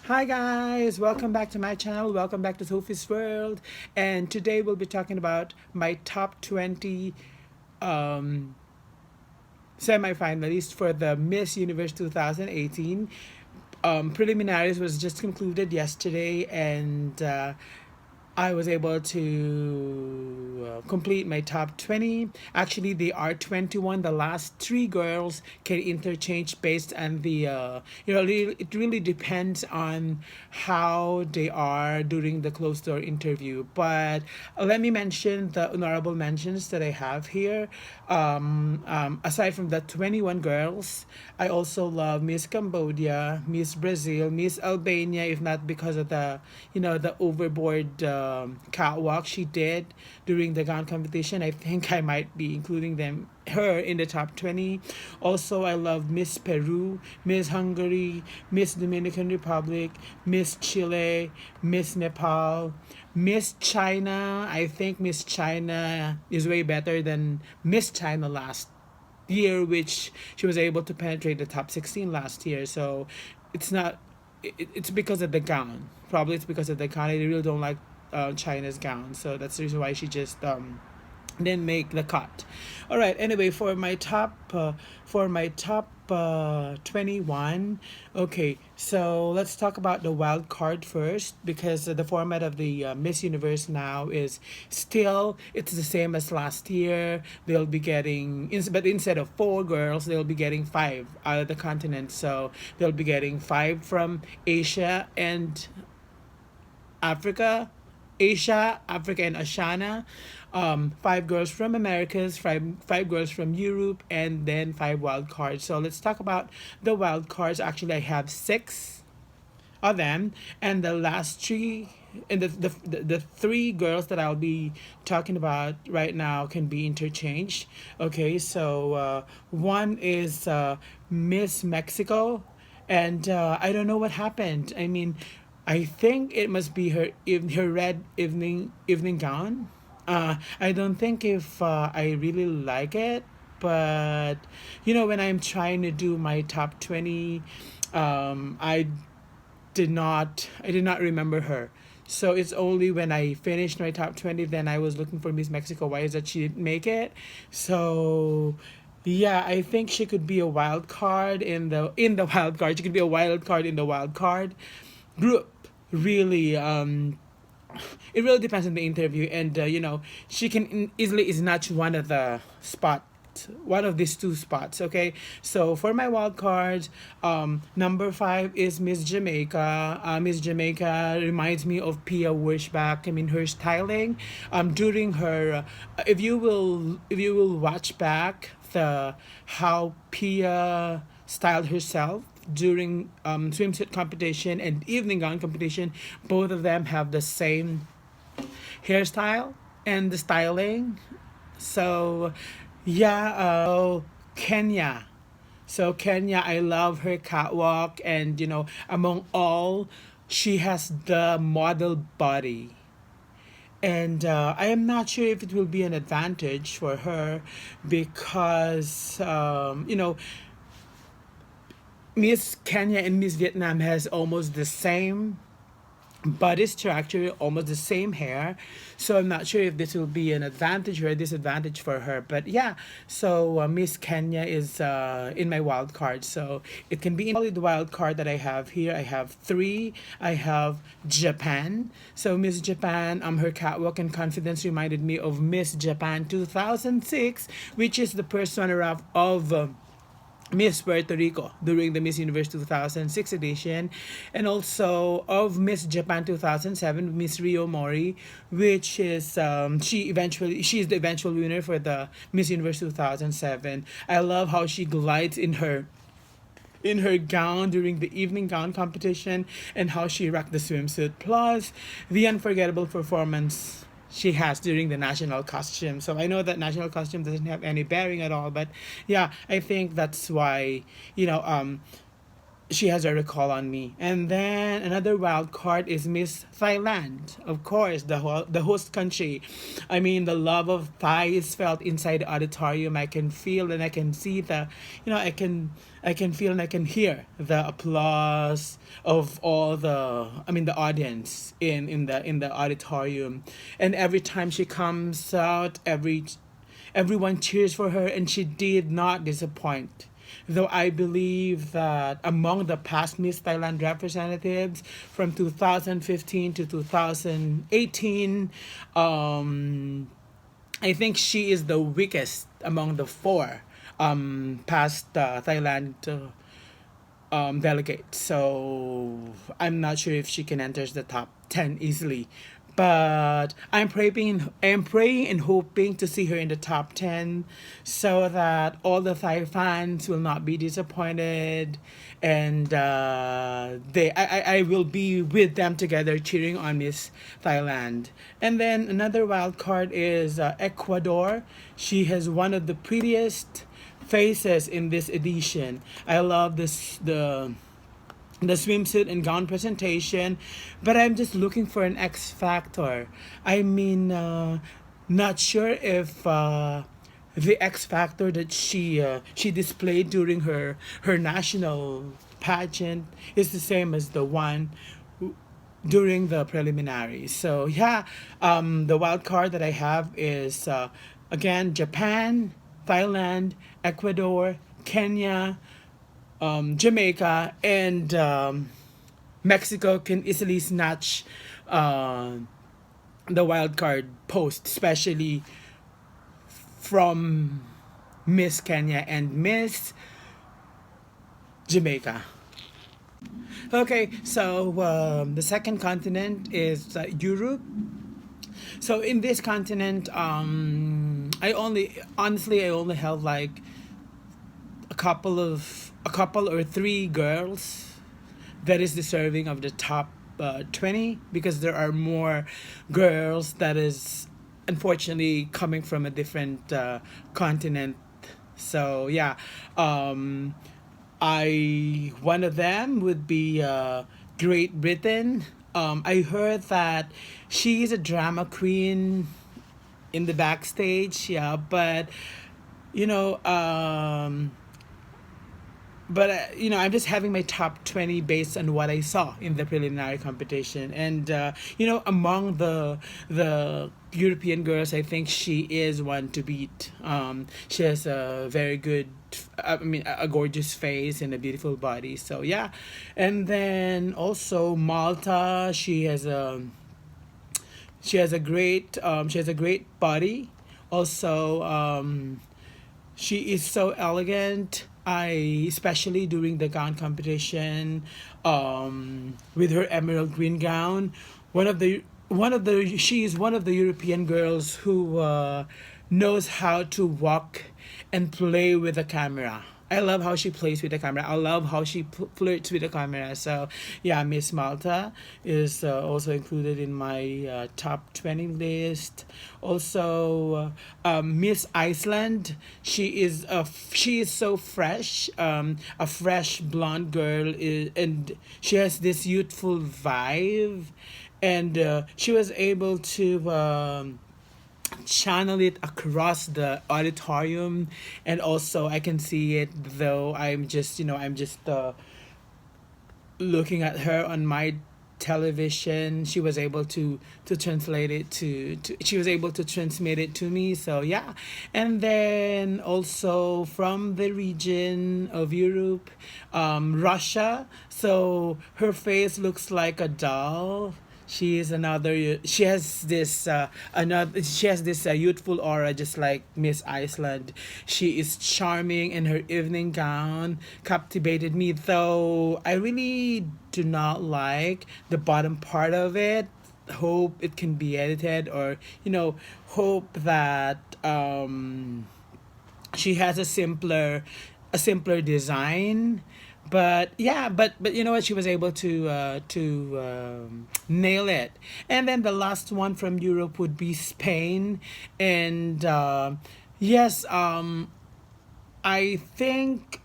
Hi guys, welcome back to my channel. Welcome back to Sophie's World. And today we'll be talking about my top 20 um, semi-finalists for the Miss Universe 2018. Preliminaries was just concluded yesterday, and I was able to complete my top 20. Actually, they are 21. The last three girls can interchange based on it really depends on how they are during the closed door interview. But let me mention the honorable mentions that I have here. Aside from the 21 girls, I also love Miss Cambodia, Miss Brazil, Miss Albania, if not because of the overboard catwalk she did during the gown competition. I think I might be including her in the top 20. Also, I love Miss Peru, Miss Hungary, Miss Dominican Republic, Miss Chile, Miss Nepal, Miss China. I think Miss China is way better than Miss China last year, which she was able to penetrate the top 16 last year. So it's not, it's because of the gown. Probably it's because of the gown. I really don't like China's gown. So that's the reason why she just didn't make the cut. All right. Anyway, for my top 21. Okay, so let's talk about the wild card first, because the format of the Miss Universe now is still it's the same as last year. They'll be getting, but instead of four girls, they'll be getting five out of the continent. So they'll be getting five from Asia and Africa, Africa, and Oceania. Five girls from Americas, five girls from Europe, and then five wild cards. So let's talk about the wild cards. Actually, I have six of them, and the last three, and the three girls that I'll be talking about right now can be interchanged. Okay, so one is Miss Mexico, and I don't know what happened. I mean, I think it must be her red evening gown. I don't think if I really like it, but when I'm trying to do my top 20, I did not remember her. So it's only when I finished my top 20, then I was looking for Miss Mexico. Why is that she didn't make it? So yeah, I think she could be a wild card in the wild card. She could be a wild card in the wild card group. Really, it really depends on the interview, and she can easily snatch one of these two spots. Okay, so for my wild card, number five is Miss Jamaica. Miss Jamaica reminds me of Pia Wurschbach. I mean, her styling during her if you will watch back the how Pia styled herself during swimsuit competition and evening gown competition. Both of them have the same hairstyle and the styling. So yeah, Kenya. So Kenya, I love her catwalk, and among all, she has the model body. And I am not sure if it will be an advantage for her, because Miss Kenya and Miss Vietnam has almost the same body structure, almost the same hair. So I'm not sure if this will be an advantage or a disadvantage for her. But yeah, so Miss Kenya is in my wild card. So it can be in the wild card that I have here. I have three. I have Japan. So Miss Japan, her catwalk and confidence reminded me of Miss Japan 2006, which is the first runner-up of Miss Puerto Rico during the Miss Universe 2006 edition, and also of Miss Japan 2007, Miss Rio Mori, which is she's the eventual winner for the Miss Universe 2007. I love how she glides in her gown during the evening gown competition, and how she rocked the swimsuit, plus the unforgettable performance she has during the national costume. So I know that national costume doesn't have any bearing at all, but yeah, I think that's why you know she has a recall on me. And then another wild card is Miss Thailand, of course, the host country. I mean, the love of Thai is felt inside the auditorium. I can feel and I can see the, I can feel and I can hear the applause of all the, I mean, the audience in the auditorium. And every time she comes out, everyone cheers for her, and she did not disappoint. Though I believe that among the past Miss Thailand representatives from 2015 to 2018, I think she is the weakest among the four past Thailand delegates. So I'm not sure if she can enter the top 10 easily. But I'm praying and hoping to see her in the top 10 so that all the Thai fans will not be disappointed, and I will be with them together cheering on Miss Thailand. And then another wild card is Ecuador. She has one of the prettiest faces in this edition. I love the swimsuit and gown presentation, but I'm just looking for an X factor. I mean, not sure if the X factor that she displayed during her national pageant is the same as the one during the preliminaries. So yeah, the wild card that I have is again Japan, Thailand, Ecuador, Kenya, Jamaica, and Mexico can easily snatch the wild card post, especially from Miss Kenya and Miss Jamaica. Okay, so the second continent is Europe. So in this continent, I only have like a couple or three girls that is deserving of the top 20, because there are more girls that is unfortunately coming from a different continent. So yeah, I one of them would be Great Britain. I heard that she is a drama queen in the backstage, yeah, but you know, I'm just having my top 20 based on what I saw in the preliminary competition. And, among the European girls, I think she is one to beat. She has a very good, a gorgeous face and a beautiful body. So, yeah. And then also Malta, she has a great body. Also, she is so elegant. Especially during the gown competition, with her emerald green gown, she is one of the European girls who knows how to walk and play with the camera. I love how she plays with the camera. I love how she flirts with the camera. So, yeah, Miss Malta is also included in my top 20 list. Also, Miss Iceland. She is so fresh. A fresh blonde girl, and she has this youthful vibe, and she was able to channel it across the auditorium. And also I can see it, though I'm just looking at her on my television. She was able to translate it to she was able to transmit it to me. So yeah. And then also from the region of Europe, Russia. So her face looks like a doll. She is another. She has this another. She has this youthful aura, just like Miss Iceland. She is charming, and her evening gown captivated me. Though I really do not like the bottom part of it. Hope it can be edited, or hope that she has a simpler design. But yeah, but you know what, she was able to nail it. And then the last one from Europe would be Spain. And yes, I think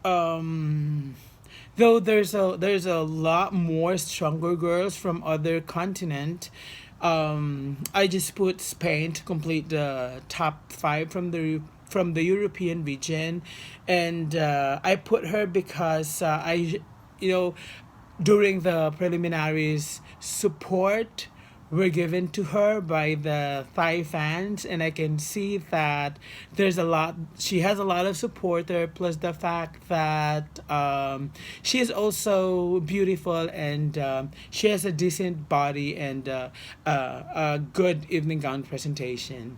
Though there's a lot more stronger girls from other continent. I just put Spain to complete the top five from the European region, and I put her because you know, during the preliminaries, support were given to her by the Thai fans, and I can see that she has a lot of supporter, plus the fact that she is also beautiful, and she has a decent body and a good evening gown presentation.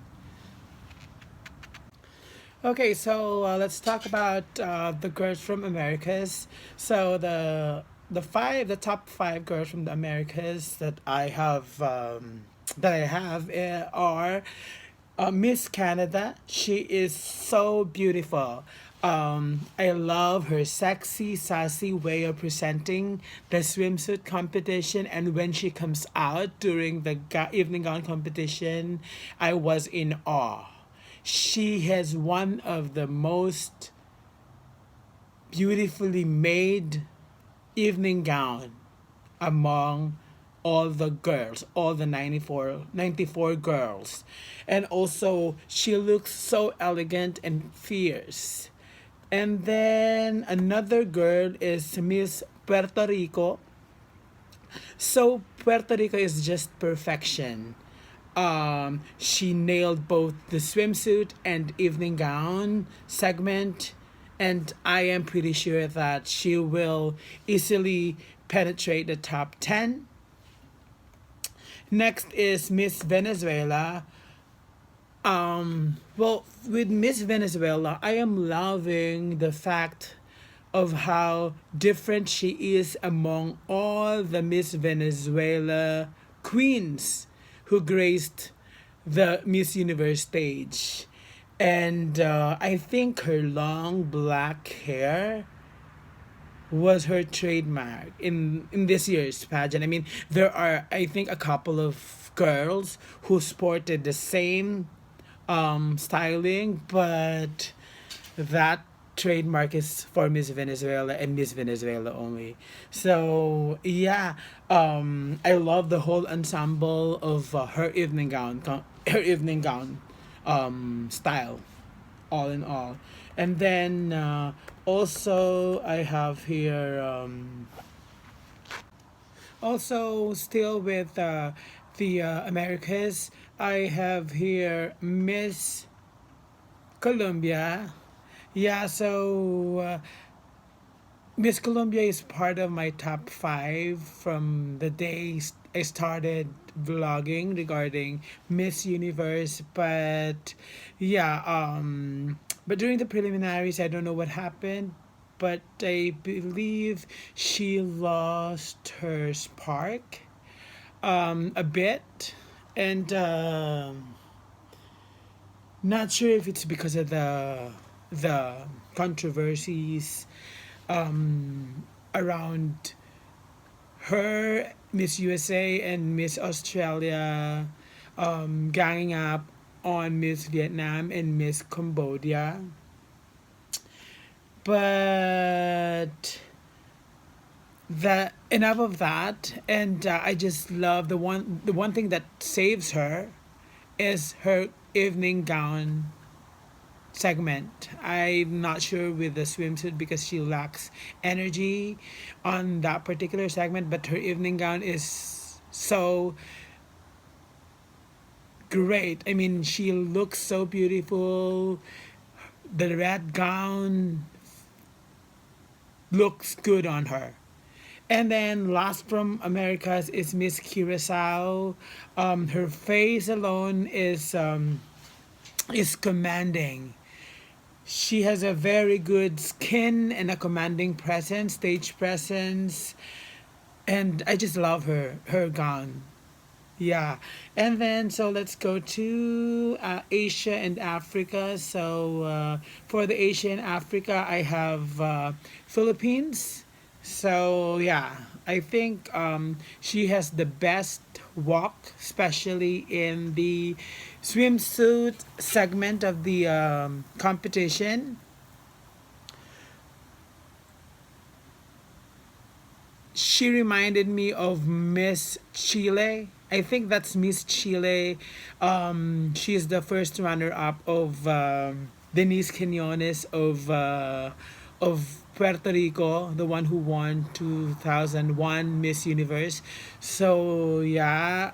Okay, so let's talk about the girls from Americas. So the top five girls from the Americas that I have are Miss Canada. She is so beautiful. I love her sexy, sassy way of presenting the swimsuit competition, and when she comes out during the evening gown competition, I was in awe. She has one of the most beautifully made evening gown among all the girls, all the 94 girls. And also, she looks so elegant and fierce. And then another girl is Miss Puerto Rico. So Puerto Rico is just perfection. She nailed both the swimsuit and evening gown segment, and I am pretty sure that she will easily penetrate the top 10. Next is Miss Venezuela. Well, with Miss Venezuela, I am loving the fact of how different she is among all the Miss Venezuela queens who graced the Miss Universe stage. And I think her long black hair was her trademark in this year's pageant. I mean, there are, I think, a couple of girls who sported the same styling, but that trademark is for Miss Venezuela and Miss Venezuela only. So yeah, I love the whole ensemble of her evening gown, style, all in all. And then also I have here also still with the Americas. I have here Miss Colombia. Yeah, so Miss Colombia is part of my top five from the day I started vlogging regarding Miss Universe. But yeah, but during the preliminaries, I don't know what happened, but I believe she lost her spark a bit, and not sure if it's because of the controversies around her, Miss USA and Miss Australia, ganging up on Miss Vietnam and Miss Cambodia. But that enough of that, and I just love the one thing that saves her is her evening gown segment. I'm not sure with the swimsuit because she lacks energy on that particular segment, but her evening gown is so great. I mean, she looks so beautiful. The red gown looks good on her. And then last from Americas is Miss Curacao. Her face alone is commanding. She has a very good skin and a commanding presence, stage presence, and I just love her gown. Yeah, and then so let's go to Asia and Africa. So for the Asia and Africa, I have Philippines. So yeah, I think she has the best walk, especially in the swimsuit segment of the competition. she reminded me of Miss Chile. I think that's Miss Chile. She is the first runner-up of Denise Quinones of Puerto Rico, the one who won 2001 Miss Universe. So yeah,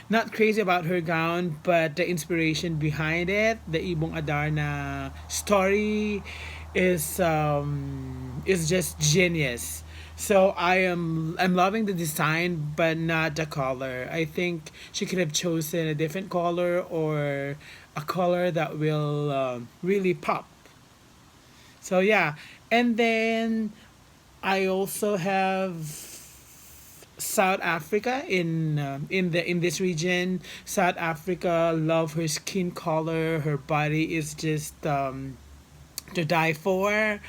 not crazy about her gown, but the inspiration behind it, the Ibong Adarna story, is just genius. So I'm loving the design, but not the color. I think she could have chosen a different color or a color that will really pop. So yeah, and then I also have South Africa in this region. South Africa, love her skin color. Her body is just to die for.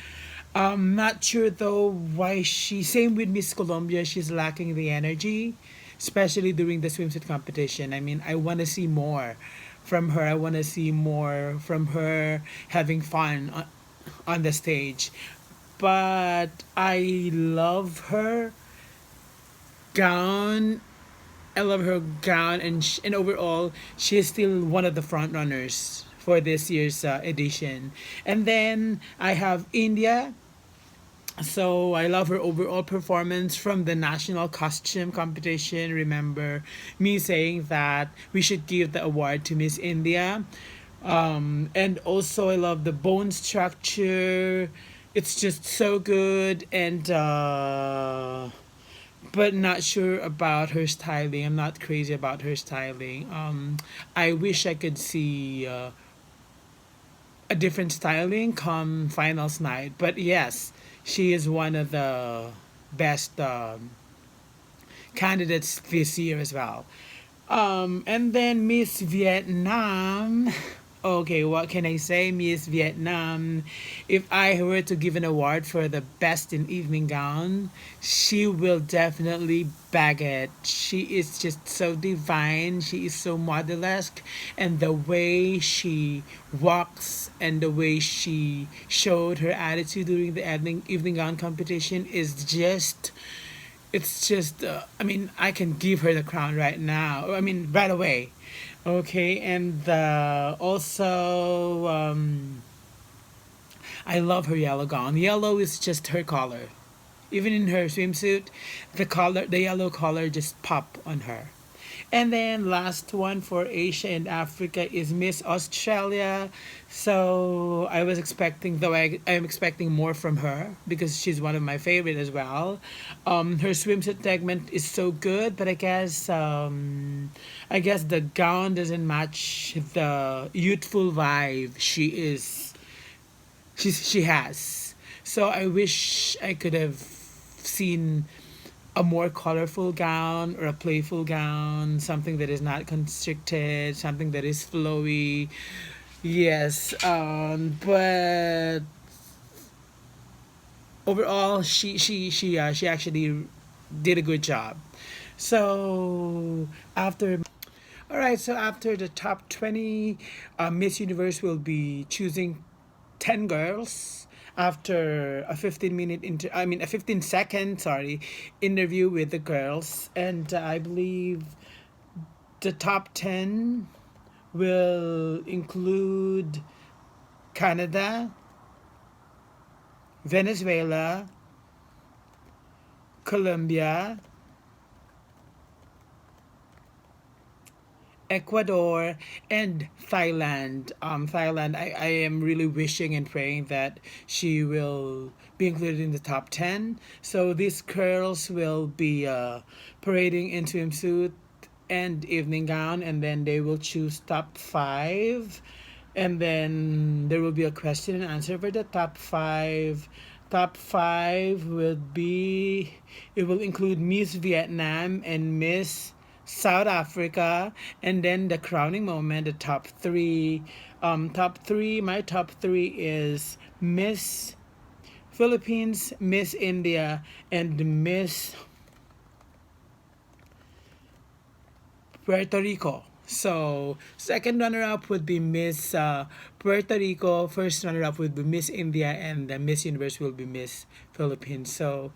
Not sure though why she. Same with Miss Colombia, she's lacking the energy, especially during the swimsuit competition. I mean, I want to see more from her. I want to see more from her having fun on the stage. But I love her gown. I love her gown, and overall, she is still one of the front runners for this year's edition. And then I have India. So I love her overall performance from the national costume competition. Remember me saying that we should give the award to Miss India. And also I love the bone structure. It's just so good, and but not sure about her styling. I'm not crazy about her styling. I wish I could see a different styling come finals night. But yes, she is one of the best candidates this year as well. And then Miss Vietnam. Okay, what can I say, Miss Vietnam? If I were to give an award for the best in evening gown, she will definitely bag it. She is just so divine. She is so model-esque, and the way she walks and the way she showed her attitude during the evening gown competition is just, it's just I mean, I can give her the crown right now, I mean right away. Okay, and also I love her yellow gown. Yellow is just her color. Even in her swimsuit, the yellow color just pop on her. And then last one for Asia and Africa is Miss Australia. So I was expecting, though I'm expecting more from her because she's one of my favorite as well. Her swimsuit segment is so good, but I guess the gown doesn't match the youthful vibe she has. So I wish I could have seen a more colorful gown or a playful gown, something that is not constricted, something that is flowy. Yes, but overall, she actually did a good job. So after all right, so after the top 20, Miss Universe will be choosing 10 girls after a 15-second, sorry, interview with the girls. And I believe the top 10 will include Canada, Venezuela, Colombia, Ecuador, and Thailand. Thailand, I am really wishing and praying that she will be included in the top 10. So these girls will be parading in swimsuit and evening gown, and then they will choose top 5. And then there will be a question and answer for the top 5. Top 5 will be, it will include Miss Vietnam and Miss South Africa, and then the crowning moment, the top 3. My top 3 is Miss Philippines, Miss India, and Miss Puerto Rico. So second runner-up would be Miss Puerto Rico. First runner-up would be Miss India, and the Miss Universe will be Miss Philippines. So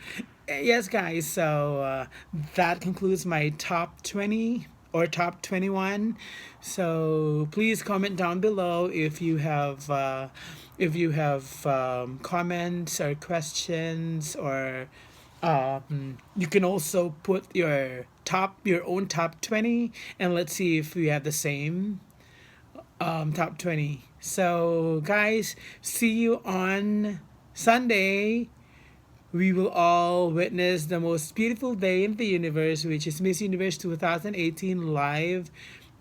Yes, guys. So that concludes my top 20 or top 21. So please comment down below if you have comments or questions, or you can also put your own top 20, and let's see if we have the same top 20. So guys, see you on Sunday. We will all witness the most beautiful day in the universe, which is Miss Universe 2018 live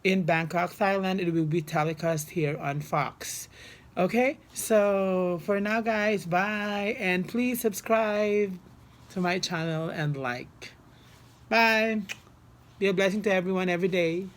in Bangkok, Thailand. It will be telecast here on Fox. Okay, so for now, guys, bye. And please subscribe to my channel and like. Bye. Be a blessing to everyone every day.